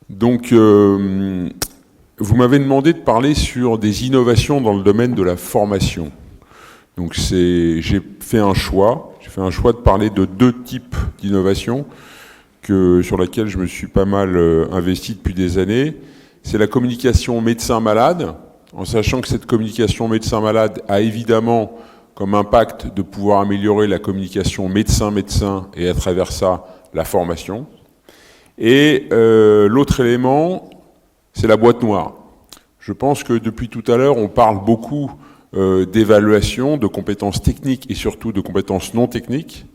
Donc, vous m'avez demandé de parler sur des innovations dans le domaine de la formation. Donc, j'ai fait un choix. J'ai fait un choix de parler de deux types d'innovations sur laquelle je me suis pas mal investi depuis des années. C'est la communication médecin-malade, en sachant que cette communication médecin-malade a évidemment comme impact de pouvoir améliorer la communication médecin-médecin et à travers ça, la formation. Et l'autre élément, c'est la boîte noire. Je pense que depuis tout à l'heure, on parle beaucoup d'évaluation, de compétences techniques et surtout de compétences non techniques,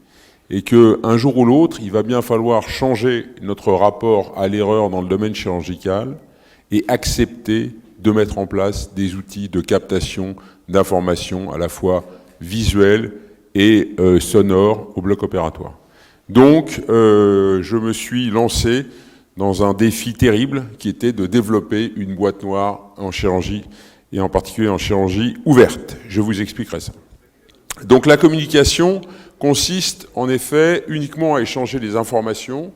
et qu'un jour ou l'autre, il va bien falloir changer notre rapport à l'erreur dans le domaine chirurgical et accepter de mettre en place des outils de captation d'informations à la fois visuelles et sonores au bloc opératoire. Donc, je me suis lancé dans un défi terrible qui était de développer une boîte noire en chirurgie, et en particulier en chirurgie ouverte. Je vous expliquerai ça. Donc la communication consiste en effet uniquement à échanger des informations,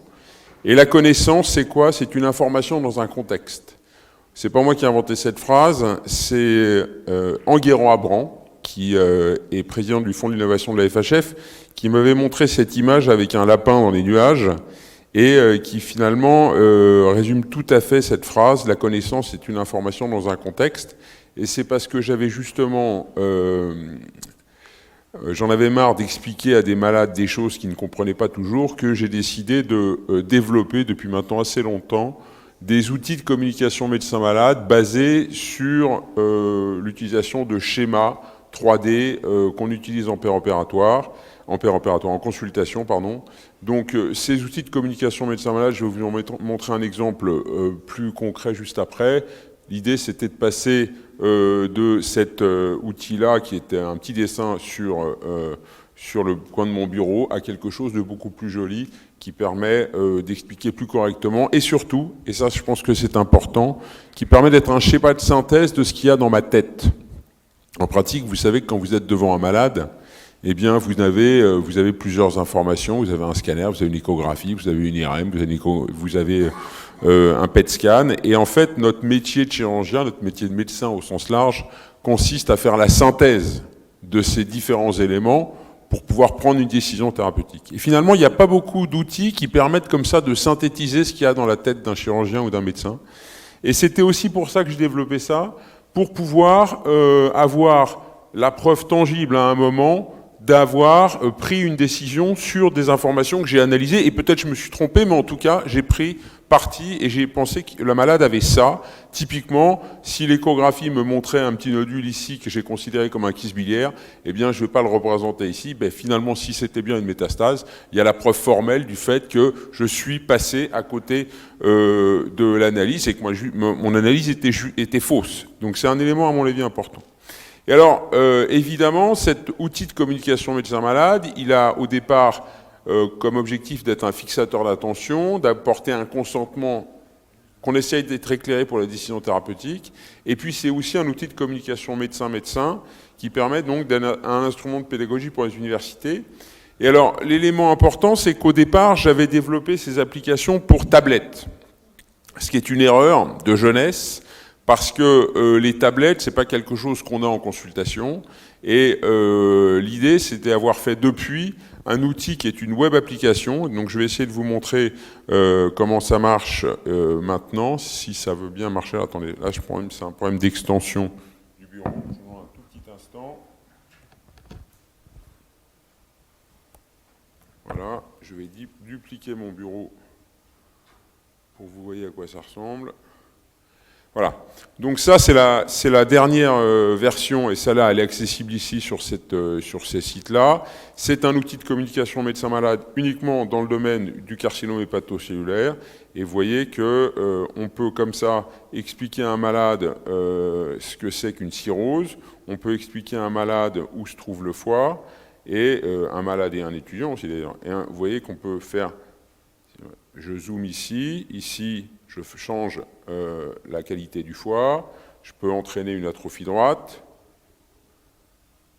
et la connaissance, c'est quoi? C'est une information dans un contexte. C'est pas moi qui ai inventé cette phrase, c'est Enguerrand Abran, qui est président du Fonds d'innovation de la FHF, qui m'avait montré cette image avec un lapin dans les nuages, et qui finalement résume tout à fait cette phrase, la connaissance c'est une information dans un contexte, et c'est parce que j'avais justement, j'en avais marre d'expliquer à des malades des choses qu'ils ne comprenaient pas toujours, que j'ai décidé de développer depuis maintenant assez longtemps des outils de communication médecin-malade basés sur l'utilisation de schémas 3D qu'on utilise en en consultation, pardon. Donc ces outils de communication médecin-malade, je vais vous en montrer un exemple plus concret juste après. L'idée, c'était de passer de cet outil-là, qui était un petit dessin sur le coin de mon bureau, à quelque chose de beaucoup plus joli, qui permet d'expliquer plus correctement, et surtout, et ça je pense que c'est important, qui permet d'être un schéma de synthèse de ce qu'il y a dans ma tête. En pratique, vous savez que quand vous êtes devant un malade, eh bien, vous avez plusieurs informations. Vous avez un scanner, vous avez une échographie, vous avez une IRM, vous avez un PET scan. Et en fait, notre métier de chirurgien, notre métier de médecin au sens large, consiste à faire la synthèse de ces différents éléments pour pouvoir prendre une décision thérapeutique. Et finalement, il n'y a pas beaucoup d'outils qui permettent comme ça de synthétiser ce qu'il y a dans la tête d'un chirurgien ou d'un médecin. Et c'était aussi pour ça que je développais ça, pour pouvoir avoir la preuve tangible à un moment d'avoir pris une décision sur des informations que j'ai analysées, et peut-être je me suis trompé, mais en tout cas, j'ai pris parti et j'ai pensé que la malade avait ça. Typiquement, si l'échographie me montrait un petit nodule ici que j'ai considéré comme un kyste biliaire, eh bien, je ne vais pas le représenter ici. Ben, finalement, si c'était bien une métastase, il y a la preuve formelle du fait que je suis passé à côté de l'analyse et que mon analyse était fausse. Donc, c'est un élément, à mon avis, important. Et alors, évidemment, cet outil de communication médecin-malade, il a au départ comme objectif d'être un fixateur d'attention, d'apporter un consentement qu'on essaye d'être éclairé pour la décision thérapeutique. Et puis, c'est aussi un outil de communication médecin-médecin qui permet donc d'être un instrument de pédagogie pour les universités. Et alors, l'élément important, c'est qu'au départ, j'avais développé ces applications pour tablettes, ce qui est une erreur de jeunesse, parce que les tablettes, c'est pas quelque chose qu'on a en consultation, et l'idée, c'était d'avoir fait depuis un outil qui est une web application. Donc je vais essayer de vous montrer comment ça marche maintenant, si ça veut bien marcher. Attendez, là c'est un problème d'extension du bureau. Je vous un tout petit instant. Voilà, je vais dupliquer mon bureau pour que vous voyez à quoi ça ressemble. Voilà, donc ça c'est la dernière version, et celle-là elle est accessible ici sur ces sites-là. C'est un outil de communication médecin-malade uniquement dans le domaine du carcinome hépatocellulaire, et vous voyez que on peut comme ça expliquer à un malade ce que c'est qu'une cirrhose, on peut expliquer à un malade où se trouve le foie, et un malade et un étudiant aussi d'ailleurs. Et vous voyez qu'on peut faire, je zoome ici, je change la qualité du foie, je peux entraîner une atrophie droite,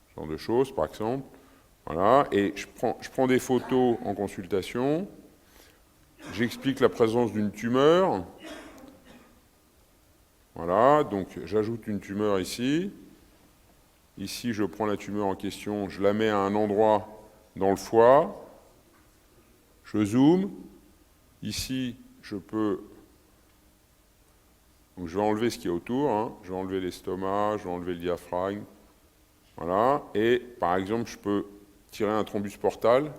ce genre de choses par exemple. Voilà, et je prends des photos en consultation. j'explique la présence d'une tumeur. Voilà, donc j'ajoute une tumeur ici. Ici, je prends la tumeur en question, je la mets à un endroit dans le foie. Je zoome. Ici, je peux... Donc, je vais enlever ce qui est autour. Hein. Je vais enlever l'estomac, je vais enlever le diaphragme. Voilà. Et, par exemple, je peux tirer un thrombus portal. Vous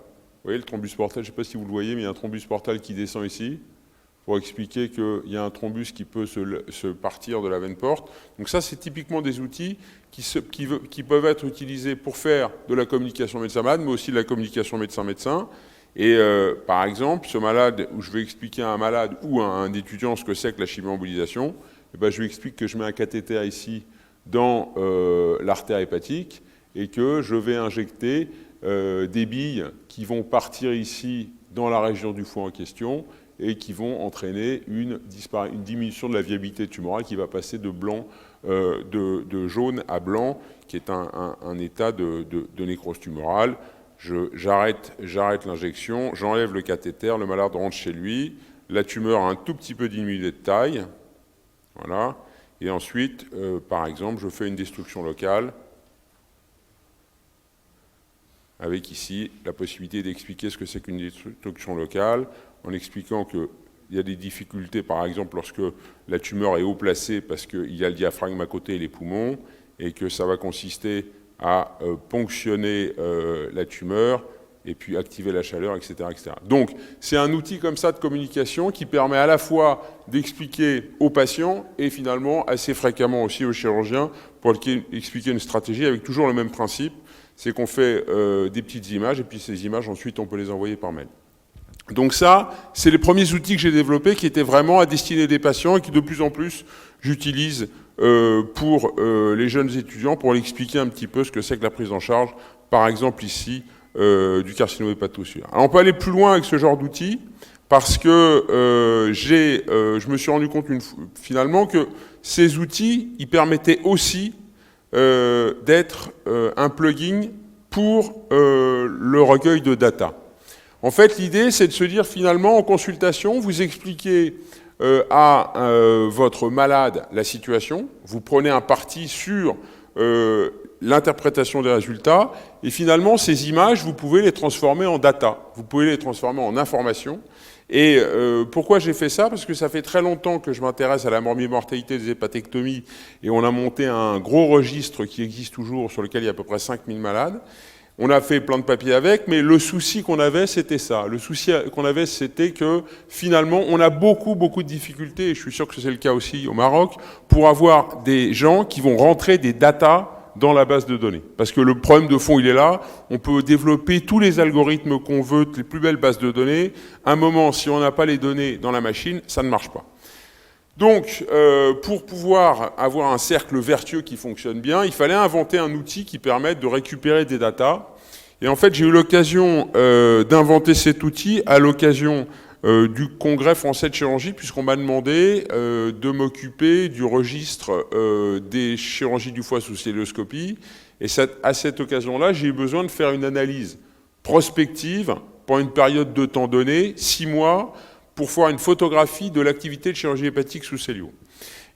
voyez, le thrombus portal, je ne sais pas si vous le voyez, mais il y a un thrombus portal qui descend ici, pour expliquer qu'il y a un thrombus qui peut se partir de la veine porte. Donc ça, c'est typiquement des outils qui peuvent être utilisés pour faire de la communication médecin-malade, mais aussi de la communication médecin-médecin. Et par exemple, ce malade, où je vais expliquer à un malade ou à un étudiant ce que c'est que la chimio-embolisation, eh ben, je lui explique que je mets un cathéter ici dans l'artère hépatique et que je vais injecter des billes qui vont partir ici dans la région du foie en question et qui vont entraîner une diminution de la viabilité tumorale qui va passer de jaune à blanc, qui est un état de nécrose tumorale. J'arrête l'injection, j'enlève le cathéter, le malade rentre chez lui, la tumeur a un tout petit peu diminué de taille, voilà, et ensuite, par exemple, je fais une destruction locale, avec ici la possibilité d'expliquer ce que c'est qu'une destruction locale, en expliquant qu'il y a des difficultés, par exemple, lorsque la tumeur est haut placée, parce qu'il y a le diaphragme à côté et les poumons, et que ça va consister à ponctionner la tumeur, et puis activer la chaleur, etc. etc. Donc, c'est un outil comme ça de communication qui permet à la fois d'expliquer aux patients, et finalement, assez fréquemment aussi aux chirurgiens, pour expliquer une stratégie avec toujours le même principe, c'est qu'on fait des petites images, et puis ces images, ensuite, on peut les envoyer par mail. Donc ça, c'est les premiers outils que j'ai développés qui étaient vraiment à destinée des patients et qui de plus en plus j'utilise pour les jeunes étudiants pour leur expliquer un petit peu ce que c'est que la prise en charge, par exemple ici, du carcinome hépatocellular. Alors on peut aller plus loin avec ce genre d'outils parce que je me suis rendu compte finalement que ces outils, ils permettaient aussi d'être un plugin pour le recueil de data. En fait, l'idée, c'est de se dire, finalement, en consultation, vous expliquez à votre malade la situation, vous prenez un parti sur l'interprétation des résultats, et finalement, ces images, vous pouvez les transformer en data, vous pouvez les transformer en information. Et pourquoi j'ai fait ça? Parce que ça fait très longtemps que je m'intéresse à la morbimortalité des hépatectomies, et on a monté un gros registre qui existe toujours, sur lequel il y a à peu près 5000 malades. On a fait plein de papiers avec, mais le souci qu'on avait, c'était ça. Le souci qu'on avait, c'était que, finalement, on a beaucoup de difficultés, et je suis sûr que c'est le cas aussi au Maroc, pour avoir des gens qui vont rentrer des datas dans la base de données. Parce que le problème de fond, il est là. On peut développer tous les algorithmes qu'on veut, les plus belles bases de données. À un moment, si on n'a pas les données dans la machine, ça ne marche pas. Donc, pour pouvoir avoir un cercle vertueux qui fonctionne bien, il fallait inventer un outil qui permette de récupérer des datas. Et en fait, j'ai eu l'occasion d'inventer cet outil à l'occasion du Congrès français de chirurgie, puisqu'on m'a demandé de m'occuper du registre des chirurgies du foie sous celluloscopie. Et à cette occasion-là, j'ai eu besoin de faire une analyse prospective pendant une période de temps donnée, 6 mois, pour faire une photographie de l'activité de chirurgie hépatique sous cellulose.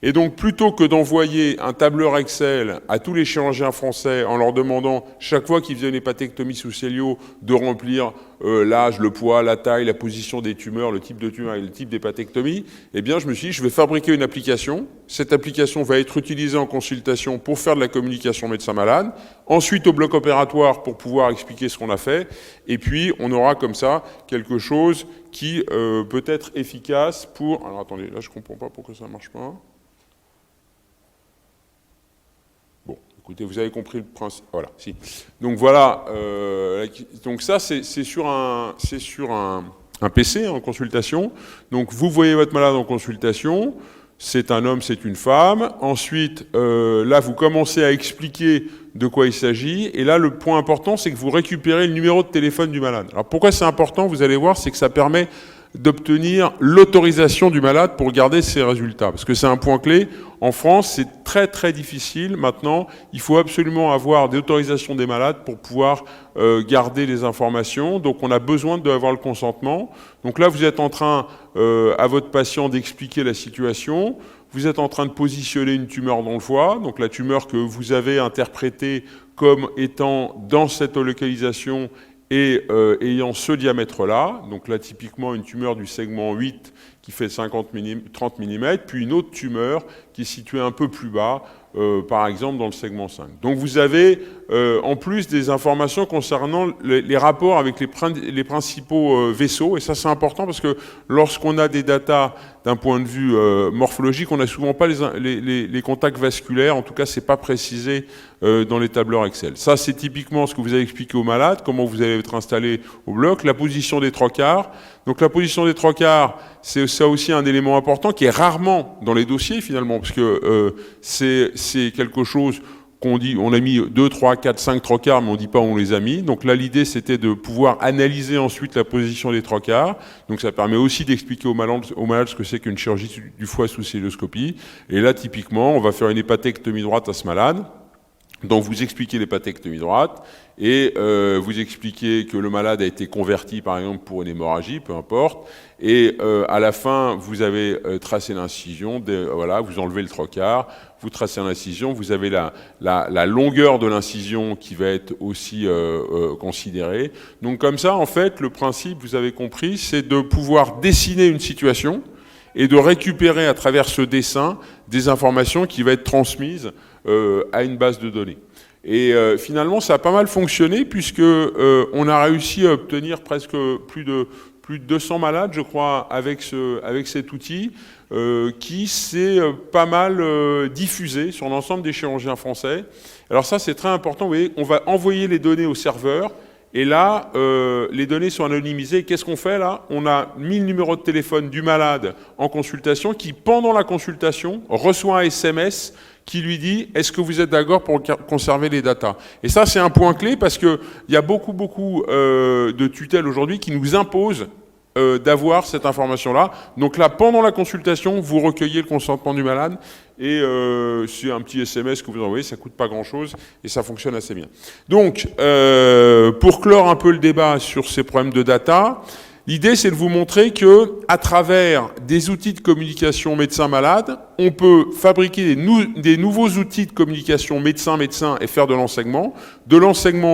Et donc, plutôt que d'envoyer un tableur Excel à tous les chirurgiens français en leur demandant, chaque fois qu'ils faisaient une hépatectomie sous cellulose, de remplir l'âge, le poids, la taille, la position des tumeurs, le type de tumeur et le type d'hépatectomie, eh bien, je me suis dit, je vais fabriquer une application. Cette application va être utilisée en consultation pour faire de la communication médecin-malade, ensuite au bloc opératoire pour pouvoir expliquer ce qu'on a fait, et puis on aura comme ça quelque chose qui peut être efficace pour... Alors attendez, là je ne comprends pas pourquoi ça ne marche pas. Bon, écoutez, vous avez compris le principe. Voilà, si. Donc voilà, donc ça c'est sur un PC en consultation. Donc vous voyez votre malade en consultation, c'est un homme, c'est une femme. Ensuite, là vous commencez à expliquer de quoi il s'agit. Et là, le point important, c'est que vous récupérez le numéro de téléphone du malade. Alors pourquoi c'est important? Vous allez voir, c'est que ça permet d'obtenir l'autorisation du malade pour garder ses résultats. Parce que c'est un point clé. En France, c'est très très difficile. Maintenant, il faut absolument avoir des autorisations des malades pour pouvoir garder les informations. Donc on a besoin d'avoir le consentement. Donc là, vous êtes en train, à votre patient, d'expliquer la situation. Vous êtes en train de positionner une tumeur dans le foie. Donc la tumeur que vous avez interprétée comme étant dans cette localisation et ayant ce diamètre-là, donc là typiquement une tumeur du segment 8 qui fait 30 mm, puis une autre tumeur qui est située un peu plus bas, par exemple dans le segment 5. Donc vous avez en plus des informations concernant les rapports avec les principaux vaisseaux, et ça c'est important parce que lorsqu'on a des datas d'un point de vue morphologique, on n'a souvent pas les contacts vasculaires, en tout cas c'est pas précisé dans les tableurs Excel. Ça c'est typiquement ce que vous avez expliqué aux malades, comment vous allez être installé au bloc, la position des trois quarts. Donc la position des trois quarts, c'est ça aussi un élément important qui est rarement dans les dossiers finalement, parce que c'est quelque chose qu'on dit, on a mis 2, 3, 4, 5 trois quarts, mais on ne dit pas où on les a mis. Donc là, l'idée, c'était de pouvoir analyser ensuite la position des trois quarts. Donc ça permet aussi d'expliquer aux malades ce que c'est qu'une chirurgie du foie sous cœlioscopie. Et là, typiquement, on va faire une hépatectomie droite à ce malade. Donc vous expliquez l'hépatectomie droite et vous expliquez que le malade a été converti par exemple pour une hémorragie, peu importe, et à la fin vous avez tracé l'incision, voilà, vous enlevez le trocard, vous tracez l'incision, vous avez la longueur de l'incision qui va être aussi considérée. Donc comme ça en fait le principe, vous avez compris, c'est de pouvoir dessiner une situation et de récupérer à travers ce dessin des informations qui vont être transmises à une base de données. Et finalement, ça a pas mal fonctionné puisque on a réussi à obtenir presque plus de 200 malades, je crois, avec cet outil qui s'est pas mal diffusé sur l'ensemble des chirurgiens français. Alors ça, c'est très important. Vous voyez, on va envoyer les données au serveur. Et là, les données sont anonymisées. Qu'est-ce qu'on fait là? On a mis le numéro de téléphone du malade en consultation qui, pendant la consultation, reçoit un SMS qui lui dit « Est-ce que vous êtes d'accord pour conserver les datas ?» Et ça, c'est un point clé parce qu'il y a beaucoup de tutelles aujourd'hui qui nous imposent d'avoir cette information-là. Donc là, pendant la consultation, vous recueillez le consentement du malade et c'est un petit SMS que vous envoyez, ça ne coûte pas grand-chose et ça fonctionne assez bien. Donc, pour clore un peu le débat sur ces problèmes de data, l'idée, c'est de vous montrer que, à travers des outils de communication médecin-malade, on peut fabriquer des nouveaux outils de communication médecin-médecin et faire de l'enseignement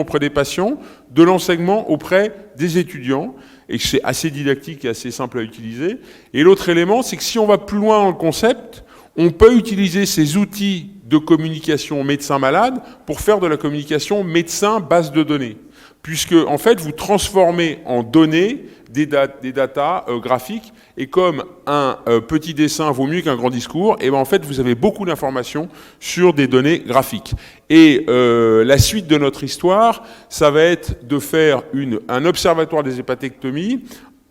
auprès des patients, de l'enseignement auprès des étudiants, et que c'est assez didactique et assez simple à utiliser. Et l'autre élément, c'est que si on va plus loin dans le concept, on peut utiliser ces outils de communication médecin-malade pour faire de la communication médecin-base de données. Puisque, en fait, vous transformez en données des datas graphiques, et comme un petit dessin vaut mieux qu'un grand discours, et ben en fait, vous avez beaucoup d'informations sur des données graphiques. Et la suite de notre histoire, ça va être de faire un observatoire des hépatectomies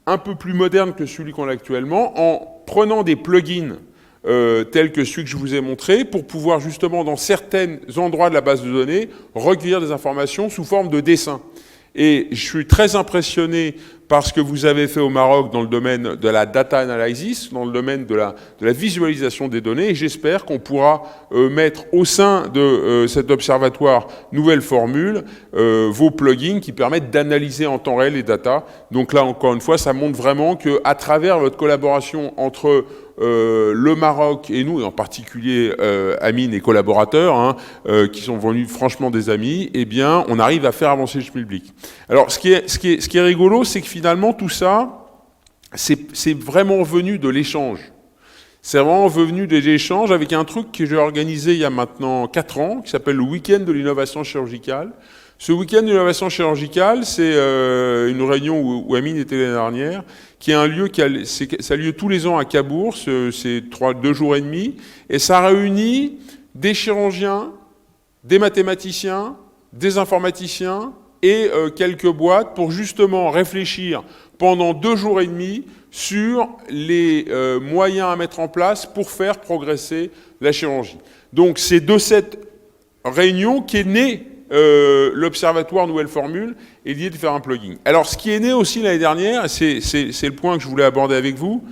un peu plus moderne que celui qu'on a actuellement, en prenant des plugins tels que celui que je vous ai montré, pour pouvoir justement, dans certains endroits de la base de données, recueillir des informations sous forme de dessins. Et je suis très impressionné par ce que vous avez fait au Maroc dans le domaine de la data analysis, dans le domaine de la visualisation des données, et j'espère qu'on pourra mettre au sein de cet observatoire nouvelle formule vos plugins qui permettent d'analyser en temps réel les datas. Donc là, encore une fois, ça montre vraiment qu'à travers votre collaboration entre le Maroc et nous, et en particulier Amine et collaborateurs, hein, qui sont venus franchement des amis, eh bien, on arrive à faire avancer le schmilblick. Alors, ce qui est rigolo, c'est que finalement, tout ça, c'est vraiment venu de l'échange. C'est vraiment venu de l'échange avec un truc que j'ai organisé il y a maintenant 4 ans, qui s'appelle le Week-end de l'innovation chirurgicale. Ce week-end de l'innovation chirurgicale, c'est une réunion où Amine était l'année dernière, qui est un lieu ça a lieu tous les ans à Cabourg, c'est 2 jours et demi, et ça réunit des chirurgiens, des mathématiciens, des informaticiens et quelques boîtes pour justement réfléchir pendant 2 jours et demi sur les moyens à mettre en place pour faire progresser la chirurgie. Donc c'est de cette réunion qu'est née l'Observatoire Nouvelle Formule et l'idée de faire un plugin. Alors, ce qui est né aussi l'année dernière, c'est le point que je voulais aborder avec vous,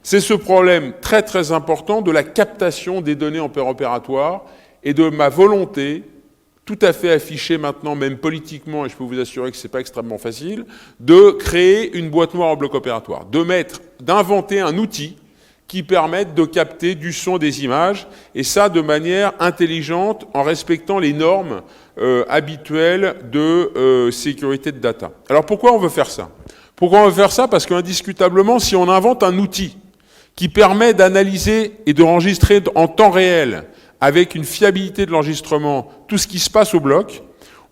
c'est ce problème très très important de la captation des données en paire opératoire et de ma volonté, tout à fait affichée maintenant, même politiquement, et je peux vous assurer que c'est pas extrêmement facile, de créer une boîte noire en bloc opératoire, d'inventer un outil qui permette de capter du son, des images, et ça de manière intelligente, en respectant les normes habituelles de sécurité de data. Alors pourquoi on veut faire ça? Pourquoi on veut faire ça? Parce qu'indiscutablement, si on invente un outil qui permet d'analyser et de enregistrer en temps réel, avec une fiabilité de l'enregistrement, tout ce qui se passe au bloc,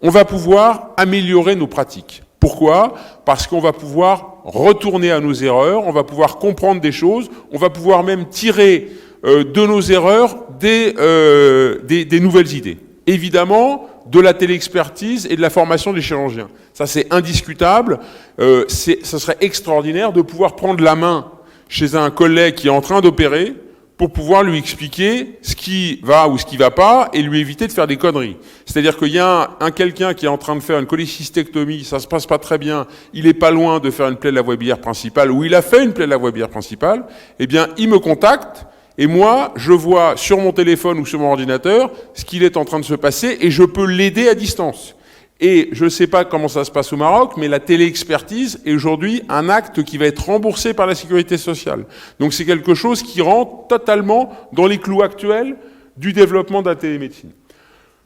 on va pouvoir améliorer nos pratiques. Pourquoi? Parce qu'on va pouvoir retourner à nos erreurs, on va pouvoir comprendre des choses, on va pouvoir même tirer de nos erreurs des nouvelles idées. Évidemment, de la téléexpertise et de la formation des chirurgiens. Ça, c'est indiscutable. Ça serait extraordinaire de pouvoir prendre la main chez un collègue qui est en train d'opérer pour pouvoir lui expliquer ce qui va ou ce qui va pas et lui éviter de faire des conneries. C'est-à-dire qu'il y a quelqu'un qui est en train de faire une cholécystectomie, ça se passe pas très bien, il est pas loin de faire une plaie de la voie biliaire principale, ou il a fait une plaie de la voie biliaire principale, eh bien, il me contacte, et moi, je vois sur mon téléphone ou sur mon ordinateur ce qu'il est en train de se passer, et je peux l'aider à distance. Et je ne sais pas comment ça se passe au Maroc, mais la téléexpertise est aujourd'hui un acte qui va être remboursé par la sécurité sociale. Donc c'est quelque chose qui rentre totalement dans les clous actuels du développement de la télémédecine.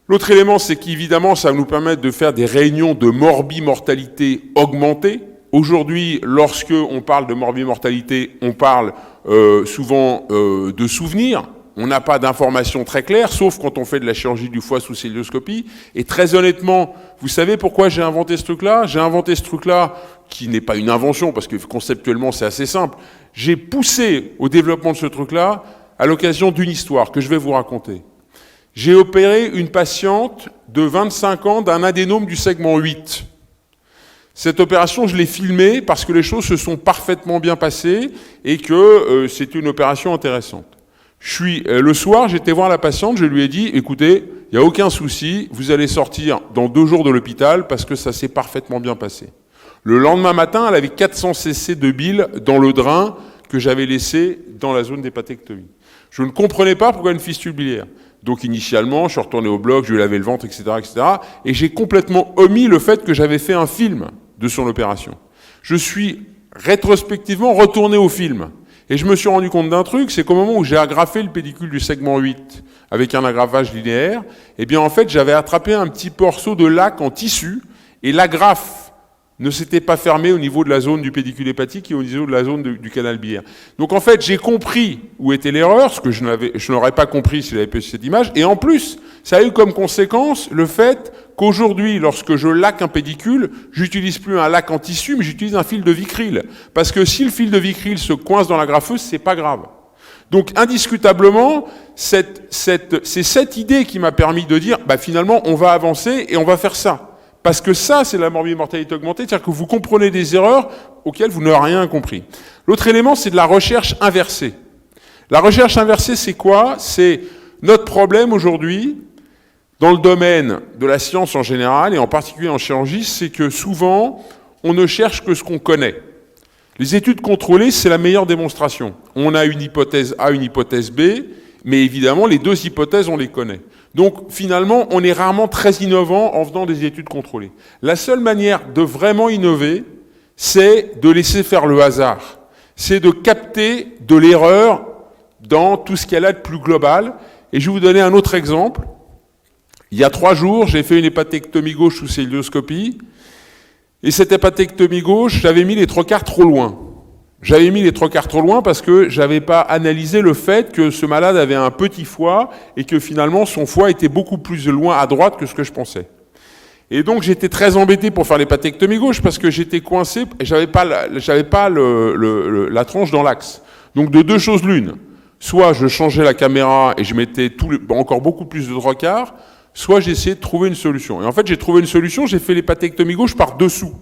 L'autre élément, c'est qu'évidemment, ça va nous permettre de faire des réunions de morbimortalité augmentée. Aujourd'hui, lorsque on parle de morbimortalité, on parle souvent de souvenirs. On n'a pas d'informations très claires, sauf quand on fait de la chirurgie du foie sous célioscopie. Et très honnêtement, vous savez pourquoi j'ai inventé ce truc-là? J'ai inventé ce truc-là, qui n'est pas une invention, parce que conceptuellement c'est assez simple. J'ai poussé au développement de ce truc-là à l'occasion d'une histoire que je vais vous raconter. J'ai opéré une patiente de 25 ans d'un adénome du segment 8. Cette opération, je l'ai filmée parce que les choses se sont parfaitement bien passées et que c'est une opération intéressante. Le soir, j'étais voir la patiente, je lui ai dit, écoutez, il n'y a aucun souci, vous allez sortir dans 2 jours de l'hôpital parce que ça s'est parfaitement bien passé. Le lendemain matin, elle avait 400 cc de bile dans le drain que j'avais laissé dans la zone d'hépatectomie. Je ne comprenais pas pourquoi une fistule biliaire. Donc initialement, je suis retourné au bloc, je lui ai lavé le ventre, etc., et j'ai complètement omis le fait que j'avais fait un film de son opération. Je suis rétrospectivement retourné au film. Et je me suis rendu compte d'un truc, c'est qu'au moment où j'ai agrafé le pédicule du segment 8 avec un agrafage linéaire, eh bien en fait j'avais attrapé un petit morceau de lac en tissu et l'agrafe ne s'était pas fermée au niveau de la zone du pédicule hépatique et au niveau de la zone du canal biliaire. Donc en fait j'ai compris où était l'erreur, ce que je n'aurais pas compris si j'avais pas cette image, et en plus ça a eu comme conséquence le fait qu'aujourd'hui, lorsque je laque un pédicule, j'utilise plus un lac en tissu, mais j'utilise un fil de Vicryl. Parce que si le fil de Vicryl se coince dans la graffeuse, c'est pas grave. Donc, indiscutablement, c'est cette idée qui m'a permis de dire, finalement, on va avancer et on va faire ça. Parce que ça, c'est la morbimortalité augmentée, c'est-à-dire que vous comprenez des erreurs auxquelles vous n'avez rien compris. L'autre élément, c'est de la recherche inversée. La recherche inversée, c'est quoi? C'est notre problème aujourd'hui, dans le domaine de la science en général, et en particulier en chirurgie, c'est que souvent, on ne cherche que ce qu'on connaît. Les études contrôlées, c'est la meilleure démonstration. On a une hypothèse A, une hypothèse B, mais évidemment, les 2 hypothèses, on les connaît. Donc, finalement, on est rarement très innovant en faisant des études contrôlées. La seule manière de vraiment innover, c'est de laisser faire le hasard. C'est de capter de l'erreur dans tout ce qu'il y a là de plus global. Et je vais vous donner un autre exemple. Il y a 3 jours, j'ai fait une hépatectomie gauche sous célioscopie. Et cette hépatectomie gauche, j'avais mis les 3 quarts trop loin. J'avais mis les 3 quarts trop loin parce que j'avais pas analysé le fait que ce malade avait un petit foie et que finalement son foie était beaucoup plus loin à droite que ce que je pensais. Et donc j'étais très embêté pour faire l'hépatectomie gauche parce que j'étais coincé et j'avais pas la tronche dans l'axe. Donc de 2 choses l'une. Soit je changeais la caméra et je mettais encore beaucoup plus de 3 quarts, soit j'ai essayé de trouver une solution. Et en fait, j'ai trouvé une solution, j'ai fait l'hépatectomie gauche par dessous.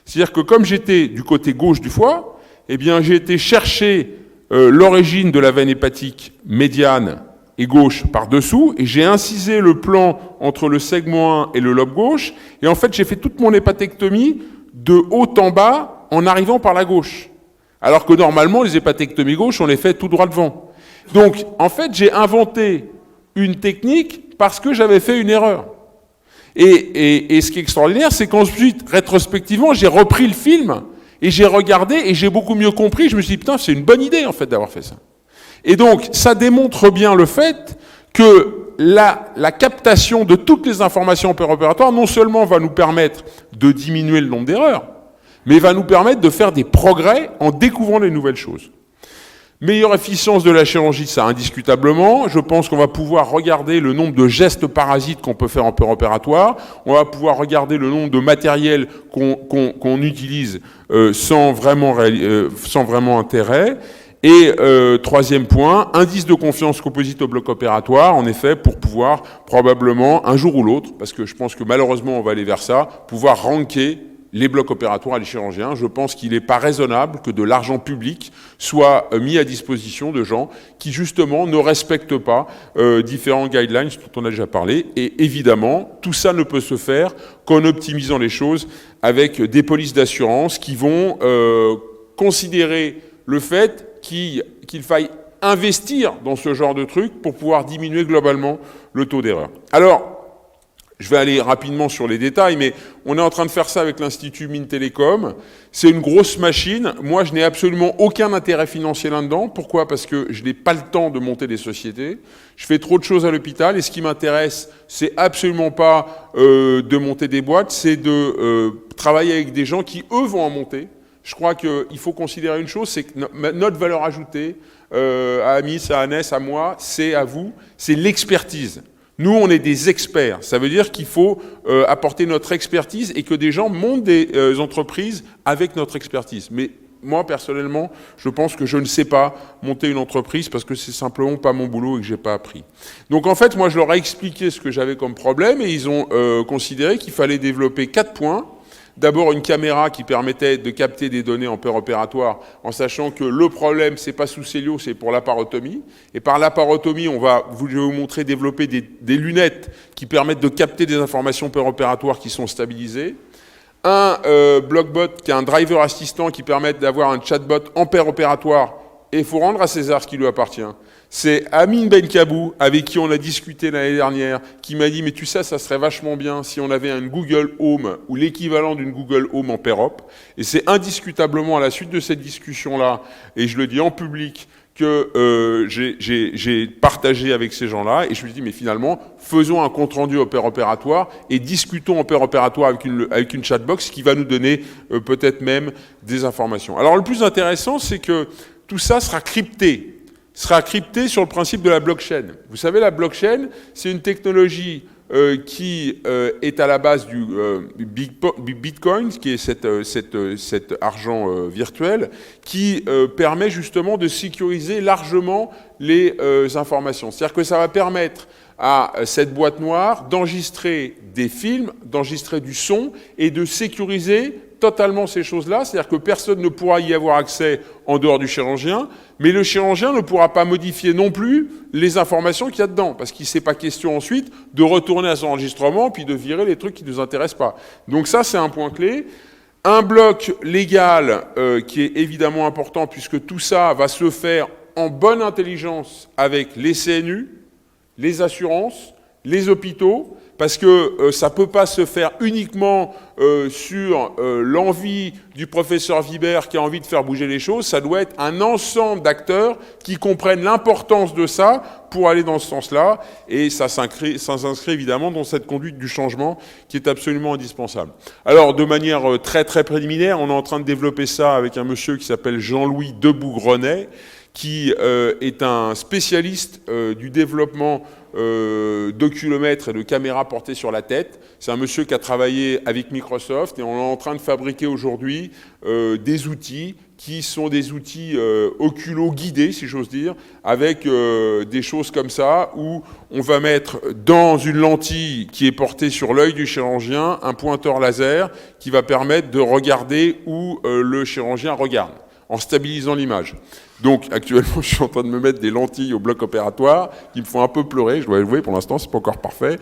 C'est-à-dire que comme j'étais du côté gauche du foie, eh bien, j'ai été chercher l'origine de la veine hépatique médiane et gauche par-dessous, et j'ai incisé le plan entre le segment 1 et le lobe gauche, et en fait, j'ai fait toute mon hépatectomie de haut en bas en arrivant par la gauche. Alors que normalement, les hépatectomies gauches, on les fait tout droit devant. Donc, en fait, j'ai inventé une technique parce que j'avais fait une erreur. Et ce qui est extraordinaire, c'est qu'ensuite, rétrospectivement, j'ai repris le film, et j'ai regardé, et j'ai beaucoup mieux compris. Je me suis dit, putain, c'est une bonne idée, en fait, d'avoir fait ça. Et donc, ça démontre bien le fait que la captation de toutes les informations préopératoires, non seulement va nous permettre de diminuer le nombre d'erreurs, mais va nous permettre de faire des progrès en découvrant les nouvelles choses. Meilleure efficience de la chirurgie, ça indiscutablement. Je pense qu'on va pouvoir regarder le nombre de gestes parasites qu'on peut faire en préopératoire. On va pouvoir regarder le nombre de matériel qu'on utilise sans vraiment intérêt. Et troisième point, indice de confiance composite au bloc opératoire, en effet, pour pouvoir probablement, un jour ou l'autre, parce que je pense que malheureusement on va aller vers ça, pouvoir ranker les blocs opératoires et les chirurgiens. Je pense qu'il n'est pas raisonnable que de l'argent public soit mis à disposition de gens qui, justement, ne respectent pas différents guidelines dont on a déjà parlé. Et évidemment, tout ça ne peut se faire qu'en optimisant les choses avec des polices d'assurance qui vont considérer le fait qu'il faille investir dans ce genre de truc pour pouvoir diminuer globalement le taux d'erreur. Alors, je vais aller rapidement sur les détails, mais on est en train de faire ça avec l'Institut Mines Télécom. C'est une grosse machine. Moi, je n'ai absolument aucun intérêt financier là-dedans. Pourquoi ? Parce que je n'ai pas le temps de monter des sociétés. Je fais trop de choses à l'hôpital. Et ce qui m'intéresse, c'est absolument pas de monter des boîtes, c'est de travailler avec des gens qui, eux, vont en monter. Je crois qu'il faut considérer une chose, c'est que notre valeur ajoutée, à Amis, à Annès, à moi, c'est à vous, c'est l'expertise. Nous, on est des experts. Ça veut dire qu'il faut apporter notre expertise et que des gens montent des entreprises avec notre expertise. Mais moi, personnellement, je pense que je ne sais pas monter une entreprise parce que c'est simplement pas mon boulot et que j'ai pas appris. Donc, en fait, moi, je leur ai expliqué ce que j'avais comme problème et ils ont considéré qu'il fallait développer 4 points. D'abord, une caméra qui permettait de capter des données en préopératoire, en sachant que le problème, c'est pas sous cellio, c'est pour laparotomie. Et par laparotomie, je vais vous montrer développer des lunettes qui permettent de capter des informations préopératoires qui sont stabilisées. Un blockbot qui est un driver assistant qui permet d'avoir un chatbot en préopératoire. Et il faut rendre à César ce qui lui appartient. C'est Amin Benkabou, avec qui on a discuté l'année dernière, qui m'a dit « Mais tu sais, ça serait vachement bien si on avait une Google Home ou l'équivalent d'une Google Home en Perop. » Et c'est indiscutablement à la suite de cette discussion-là, et je le dis en public, que j'ai partagé avec ces gens-là, et je me suis dit « Mais finalement, faisons un compte-rendu opératoire et discutons opératoire avec une chatbox qui va nous donner peut-être même des informations. » Alors le plus intéressant, c'est que tout ça sera crypté sur le principe de la blockchain. Vous savez, la blockchain, c'est une technologie qui est à la base du Bitcoin, qui est cet argent virtuel, qui permet justement de sécuriser largement les informations. C'est-à-dire que ça va permettre à cette boîte noire d'enregistrer des films, d'enregistrer du son et de sécuriser totalement ces choses-là, c'est-à-dire que personne ne pourra y avoir accès en dehors du chirurgien, mais le chirurgien ne pourra pas modifier non plus les informations qu'il y a dedans, parce qu'il ne s'est pas question ensuite de retourner à son enregistrement puis de virer les trucs qui ne nous intéressent pas. Donc ça, c'est un point clé. Un bloc légal qui est évidemment important, puisque tout ça va se faire en bonne intelligence avec les CNU, les assurances, les hôpitaux, parce que ça ne peut pas se faire uniquement sur l'envie du professeur Vibert qui a envie de faire bouger les choses. Ça doit être un ensemble d'acteurs qui comprennent l'importance de ça pour aller dans ce sens-là. Et ça s'inscrit évidemment dans cette conduite du changement qui est absolument indispensable. Alors, de manière très très préliminaire, on est en train de développer ça avec un monsieur qui s'appelle Jean-Louis Debout-Grenet, qui est un spécialiste du développement d'oculomètres et de caméras portées sur la tête. C'est un monsieur qui a travaillé avec Microsoft et on est en train de fabriquer aujourd'hui des outils qui sont des outils oculo-guidés, si j'ose dire, avec des choses comme ça, où on va mettre dans une lentille qui est portée sur l'œil du chirurgien un pointeur laser qui va permettre de regarder où le chirurgien regarde. en stabilisant l'image. Donc actuellement, je suis en train de me mettre des lentilles au bloc opératoire qui me font un peu pleurer, je dois avouer, pour l'instant, c'est pas encore parfait,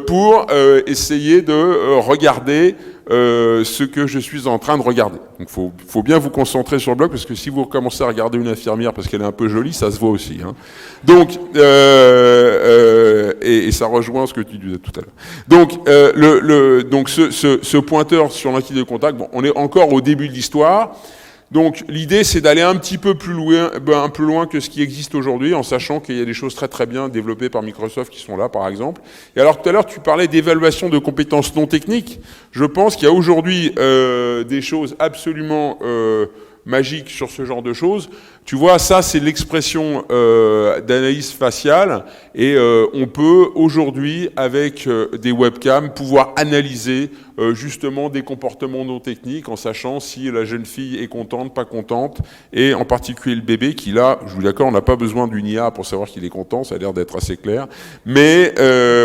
pour essayer de regarder ce que je suis en train de regarder. Donc faut bien vous concentrer sur le bloc, parce que si vous commencez à regarder une infirmière parce qu'elle est un peu jolie, ça se voit aussi. Hein. Donc, et ça rejoint ce que tu disais tout à l'heure. Donc, donc ce pointeur sur l'entité de contact, bon, on est encore au début de l'histoire. Donc l'idée, c'est d'aller un petit peu plus loin que ce qui existe aujourd'hui, en sachant qu'il y a des choses très très bien développées par Microsoft qui sont là, par exemple. Et alors tout à l'heure, tu parlais d'évaluation de compétences non techniques. Je pense qu'il y a aujourd'hui des choses absolument magiques sur ce genre de choses. Tu vois, ça, c'est l'expression d'analyse faciale, et on peut aujourd'hui, avec des webcams, pouvoir analyser justement des comportements non techniques, en sachant si la jeune fille est contente, pas contente, et en particulier le bébé, qui là, je vous d'accord, on n'a pas besoin d'une IA pour savoir qu'il est content, ça a l'air d'être assez clair. Mais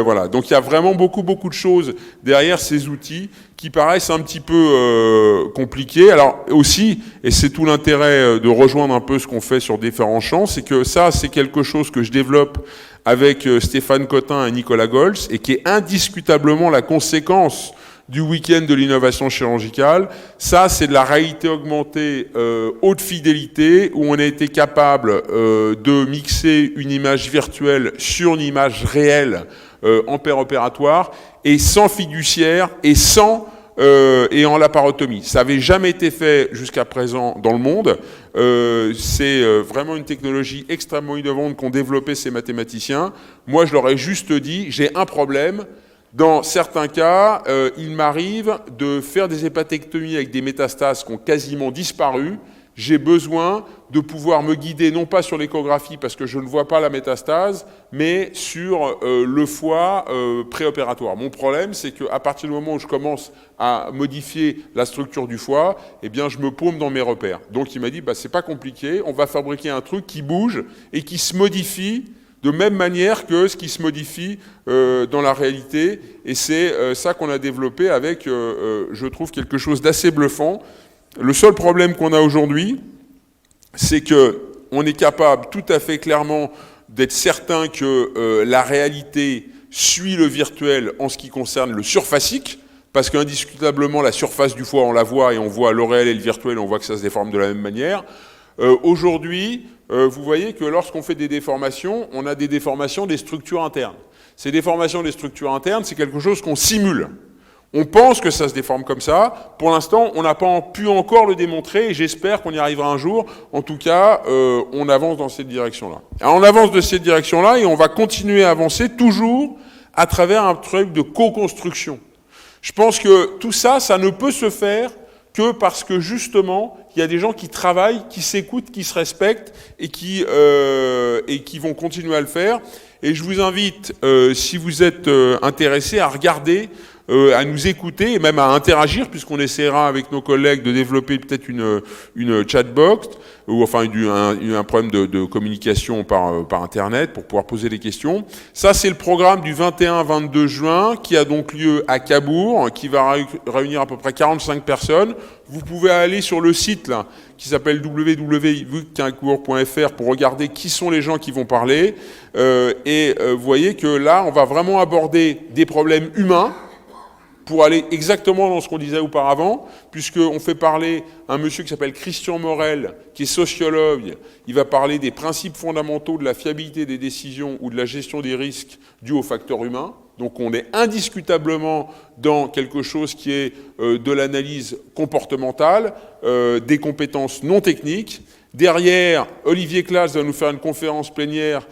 voilà, donc il y a vraiment beaucoup de choses derrière ces outils qui paraissent un petit peu compliqués. Alors aussi, et c'est tout l'intérêt de rejoindre un peu ce qu'on fait sur différents champs, c'est que ça, c'est quelque chose que je développe avec Stéphane Cotin et Nicolas Goltz, et qui est indiscutablement la conséquence du week-end de l'innovation chirurgicale. Ça, c'est de la réalité augmentée haute fidélité, où on a été capable de mixer une image virtuelle sur une image réelle en péropératoire, et sans fiduciaire, et en laparotomie. Ça n'avait jamais été fait jusqu'à présent dans le monde. C'est vraiment une technologie extrêmement innovante qu'ont développé ces mathématiciens. Moi, je leur ai juste dit, j'ai un problème. Dans certains cas, il m'arrive de faire des hépatectomies avec des métastases qui ont quasiment disparu. J'ai besoin de pouvoir me guider, non pas sur l'échographie, parce que je ne vois pas la métastase, mais sur le foie préopératoire. Mon problème, c'est qu'à partir du moment où je commence à modifier la structure du foie, eh bien, je me paume dans mes repères. Donc, il m'a dit, bah, c'est pas compliqué, on va fabriquer un truc qui bouge et qui se modifie de même manière que ce qui se modifie dans la réalité. Et c'est ça qu'on a développé avec, je trouve, quelque chose d'assez bluffant. Le seul problème qu'on a aujourd'hui, c'est qu'on est capable tout à fait clairement d'être certain que la réalité suit le virtuel en ce qui concerne le surfacique, parce qu'indiscutablement, la surface du foie, on la voit, et on voit le réel et le virtuel, on voit que ça se déforme de la même manière. Aujourd'hui, vous voyez que lorsqu'on fait des déformations, on a des déformations des structures internes. Ces déformations des structures internes, c'est quelque chose qu'on simule. On pense que ça se déforme comme ça. Pour l'instant, on n'a pas pu encore le démontrer, et j'espère qu'on y arrivera un jour. En tout cas, on avance dans cette direction-là. Alors, on avance de cette direction-là, et on va continuer à avancer toujours à travers un truc de co-construction. Je pense que tout ça, ça ne peut se faire que parce que justement, il y a des gens qui travaillent, qui s'écoutent, qui se respectent, et qui vont continuer à le faire. Et je vous invite, si vous êtes intéressés, à regarder, à nous écouter et même à interagir, puisqu'on essaiera avec nos collègues de développer peut-être une chatbox, ou enfin un problème de communication par Internet pour pouvoir poser des questions. Ça, c'est le programme du 21-22 juin qui a donc lieu à Cabourg, qui va réunir à peu près 45 personnes. Vous pouvez aller sur le site là, qui s'appelle www.quincourt.fr pour regarder qui sont les gens qui vont parler. Vous voyez que là, on va vraiment aborder des problèmes humains, pour aller exactement dans ce qu'on disait auparavant, puisqu'on fait parler un monsieur qui s'appelle Christian Morel, qui est sociologue. Il va parler des principes fondamentaux de la fiabilité des décisions ou de la gestion des risques dus aux facteurs humains. Donc on est indiscutablement dans quelque chose qui est de l'analyse comportementale, des compétences non techniques. Derrière, Olivier Claes va nous faire une conférence plénière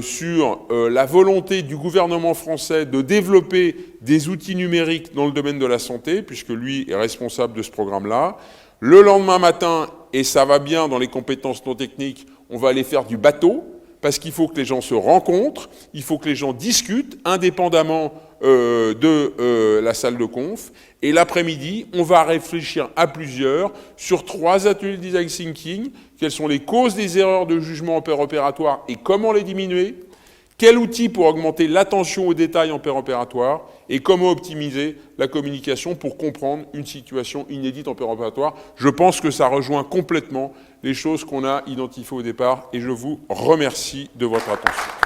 sur la volonté du gouvernement français de développer des outils numériques dans le domaine de la santé, puisque lui est responsable de ce programme-là. Le lendemain matin, et ça va bien dans les compétences non techniques, on va aller faire du bateau, parce qu'il faut que les gens se rencontrent, il faut que les gens discutent, indépendamment de la salle de conf. Et l'après-midi, on va réfléchir à plusieurs sur 3 ateliers de design thinking. Quelles sont les causes des erreurs de jugement opératoire et comment les diminuer? Quel outil pour augmenter l'attention aux détails en péropératoire et comment optimiser la communication pour comprendre une situation inédite en péropératoire? Je pense que ça rejoint complètement les choses qu'on a identifiées au départ et je vous remercie de votre attention.